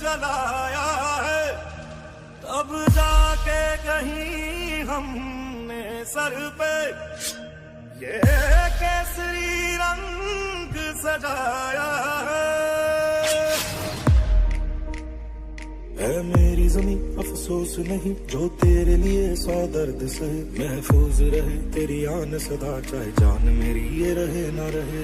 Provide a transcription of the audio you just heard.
जलाया है, तब जाके कहीं हमने सर पे ये केसरी रंग सजाया है मेरी ज़मीं अफसोस नहीं जो तेरे लिए 100 दर्द सहे, महफूज रहे तेरी आन सदा चाहे जान मेरी ये रहे ना रहे।